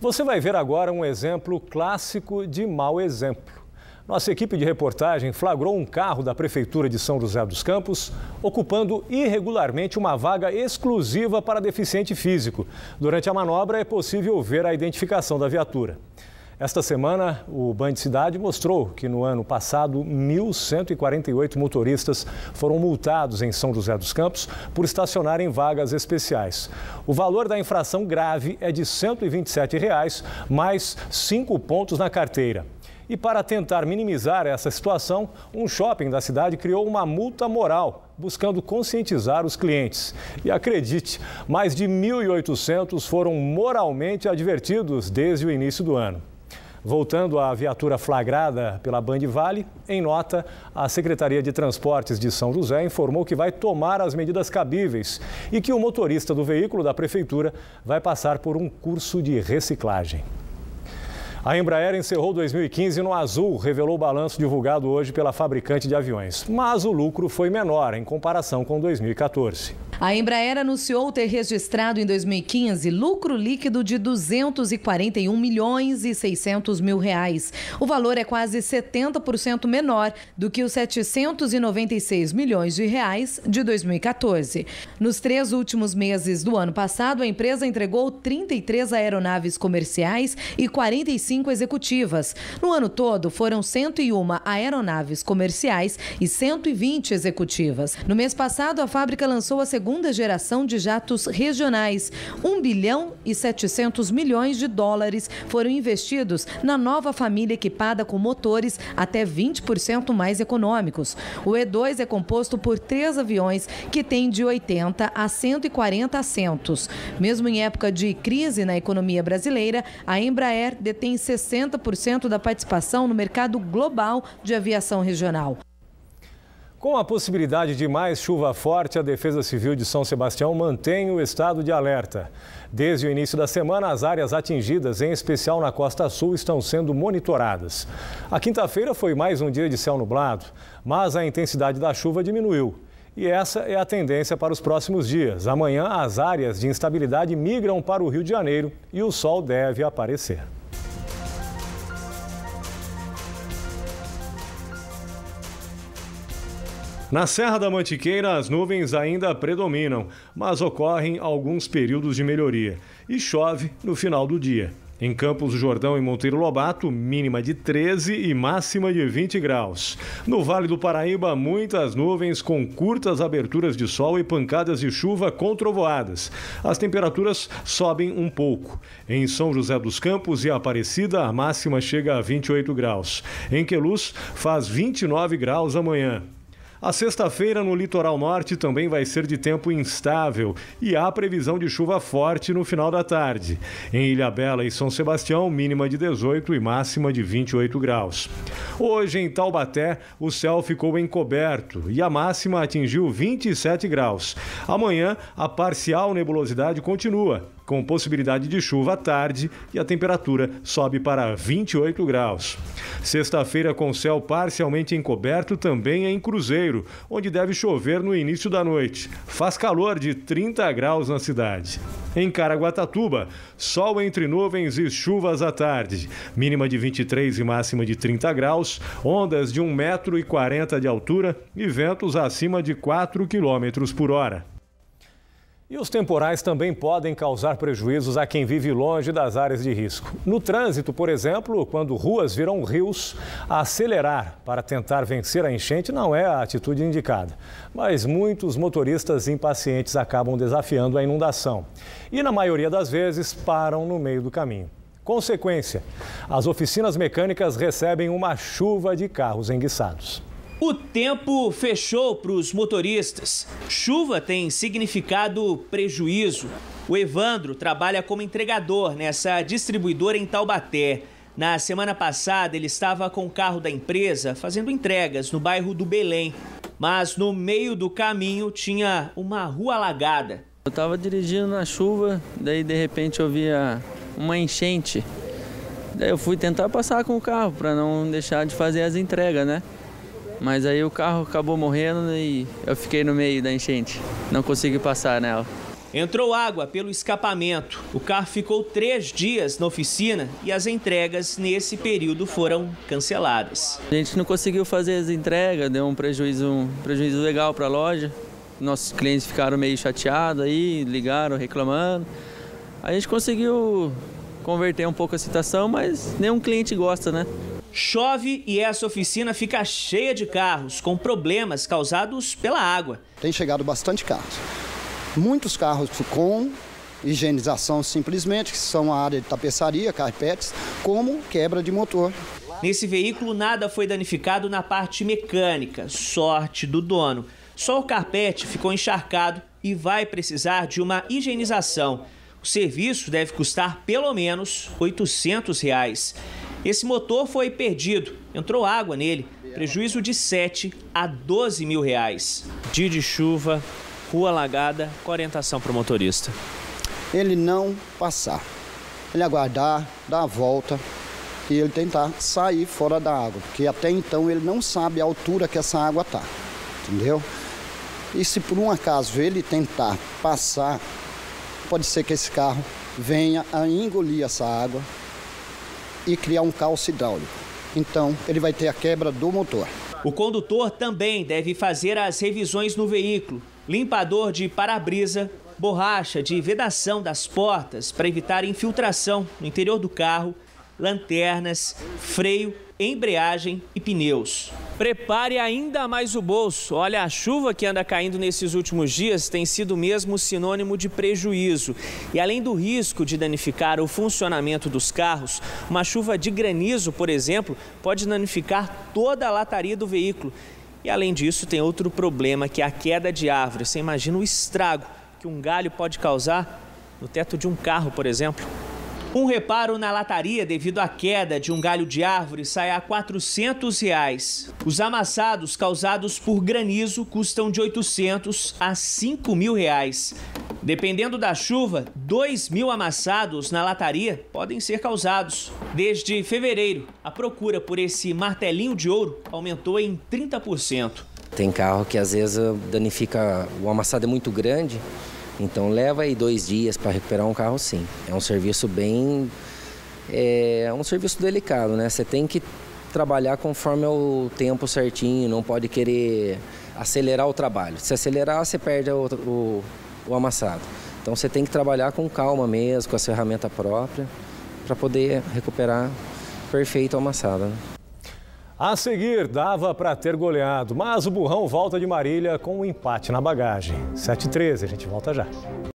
Você vai ver agora um exemplo clássico de mau exemplo. Nossa equipe de reportagem flagrou um carro da Prefeitura de São José dos Campos ocupando irregularmente uma vaga exclusiva para deficiente físico. Durante a manobra é possível ver a identificação da viatura. Esta semana, o Band Cidade mostrou que no ano passado, 1.148 motoristas foram multados em São José dos Campos por estacionar em vagas especiais. O valor da infração grave é de R$ 127, mais 5 pontos na carteira. E para tentar minimizar essa situação, um shopping da cidade criou uma multa moral, buscando conscientizar os clientes. E acredite, mais de 1.800 foram moralmente advertidos desde o início do ano. Voltando à viatura flagrada pela Band Vale, em nota, a Secretaria de Transportes de São José informou que vai tomar as medidas cabíveis e que o motorista do veículo da Prefeitura vai passar por um curso de reciclagem. A Embraer encerrou 2015 no azul, revelou o balanço divulgado hoje pela fabricante de aviões. Mas o lucro foi menor em comparação com 2014. A Embraer anunciou ter registrado em 2015 lucro líquido de 241 milhões e 600 mil reais. O valor é quase 70% menor do que os 796 milhões de reais de 2014. Nos 3 últimos meses do ano passado, a empresa entregou 33 aeronaves comerciais e 45 executivas. No ano todo, foram 101 aeronaves comerciais e 120 executivas. No mês passado, a fábrica lançou a segunda geração de jatos regionais. 1 bilhão e 700 milhões de dólares foram investidos na nova família equipada com motores até 20% mais econômicos. O E2 é composto por 3 aviões que têm de 80 a 140 assentos. Mesmo em época de crise na economia brasileira, a Embraer detém 60% da participação no mercado global de aviação regional. Com a possibilidade de mais chuva forte, a Defesa Civil de São Sebastião mantém o estado de alerta. Desde o início da semana, as áreas atingidas, em especial na Costa Sul, estão sendo monitoradas. A quinta-feira foi mais um dia de céu nublado, mas a intensidade da chuva diminuiu. E essa é a tendência para os próximos dias. Amanhã, as áreas de instabilidade migram para o Rio de Janeiro e o sol deve aparecer. Na Serra da Mantiqueira, as nuvens ainda predominam, mas ocorrem alguns períodos de melhoria e chove no final do dia. Em Campos do Jordão e Monteiro Lobato, mínima de 13 e máxima de 20 graus. No Vale do Paraíba, muitas nuvens com curtas aberturas de sol e pancadas de chuva com trovoadas. As temperaturas sobem um pouco. Em São José dos Campos e Aparecida, a máxima chega a 28 graus. Em Queluz, faz 29 graus amanhã. A sexta-feira no litoral norte também vai ser de tempo instável e há previsão de chuva forte no final da tarde. Em Ilhabela e São Sebastião, mínima de 18 e máxima de 28 graus. Hoje em Taubaté, o céu ficou encoberto e a máxima atingiu 27 graus. Amanhã, a parcial nebulosidade continua, com possibilidade de chuva à tarde e a temperatura sobe para 28 graus. Sexta-feira com céu parcialmente encoberto também em Cruzeiro, onde deve chover no início da noite. Faz calor de 30 graus na cidade. Em Caraguatatuba, sol entre nuvens e chuvas à tarde. Mínima de 23 e máxima de 30 graus, ondas de 1,40 m de altura e ventos acima de 4 km por hora. E os temporais também podem causar prejuízos a quem vive longe das áreas de risco. No trânsito, por exemplo, quando ruas viram rios, acelerar para tentar vencer a enchente não é a atitude indicada. Mas muitos motoristas impacientes acabam desafiando a inundação. E, na maioria das vezes, param no meio do caminho. Consequência, as oficinas mecânicas recebem uma chuva de carros enguiçados. O tempo fechou para os motoristas. Chuva tem significado prejuízo. O Evandro trabalha como entregador nessa distribuidora em Taubaté. Na semana passada, ele estava com o carro da empresa fazendo entregas no bairro do Belém. Mas no meio do caminho tinha uma rua alagada. Eu estava dirigindo na chuva, daí de repente eu via uma enchente. Daí eu fui tentar passar com o carro para não deixar de fazer as entregas, né? Mas aí o carro acabou morrendo e eu fiquei no meio da enchente. Não consegui passar nela. Entrou água pelo escapamento. O carro ficou 3 dias na oficina e as entregas nesse período foram canceladas. A gente não conseguiu fazer as entregas, deu um prejuízo legal para a loja. Nossos clientes ficaram meio chateados aí, ligaram reclamando. A gente conseguiu converter um pouco a situação, mas nenhum cliente gosta, né? Chove e essa oficina fica cheia de carros com problemas causados pela água. Tem chegado bastante carros. Muitos carros com higienização simplesmente, que são a área de tapeçaria, carpetes, como quebra de motor. Nesse veículo nada foi danificado na parte mecânica, sorte do dono. Só o carpete ficou encharcado e vai precisar de uma higienização. O serviço deve custar pelo menos R$ 800. Esse motor foi perdido, entrou água nele, prejuízo de 7 a 12 mil reais. Dia de chuva, rua alagada, com orientação para o motorista. Ele não passar, ele aguardar, dar a volta e ele tentar sair fora da água, porque até então ele não sabe a altura que essa água está, entendeu? E se por um acaso ele tentar passar, pode ser que esse carro venha a engolir essa água e criar um calço hidráulico. Então, ele vai ter a quebra do motor. O condutor também deve fazer as revisões no veículo. Limpador de para-brisa, borracha de vedação das portas para evitar infiltração no interior do carro, lanternas, freio, embreagem e pneus. Prepare ainda mais o bolso. Olha, a chuva que anda caindo nesses últimos dias tem sido mesmo sinônimo de prejuízo. E além do risco de danificar o funcionamento dos carros, uma chuva de granizo, por exemplo, pode danificar toda a lataria do veículo. E além disso, tem outro problema, que é a queda de árvore. Você imagina o estrago que um galho pode causar no teto de um carro, por exemplo. Um reparo na lataria devido à queda de um galho de árvore sai a R$ 400. Os amassados causados por granizo custam de R$ 800 a R$ 5.000. Dependendo da chuva, 2.000 amassados na lataria podem ser causados. Desde fevereiro, a procura por esse martelinho de ouro aumentou em 30%. Tem carro que às vezes danifica, o amassado é muito grande. Então leva aí 2 dias para recuperar um carro, sim. É um serviço bem... É um serviço delicado, né? Você tem que trabalhar conforme o tempo certinho, não pode querer acelerar o trabalho. Se acelerar, você perde o amassado. Então você tem que trabalhar com calma mesmo, com a ferramenta própria, para poder recuperar perfeito o amassado, né? A seguir, dava para ter goleado, mas o Burrão volta de Marília com um empate na bagagem. 7h13, a gente volta já.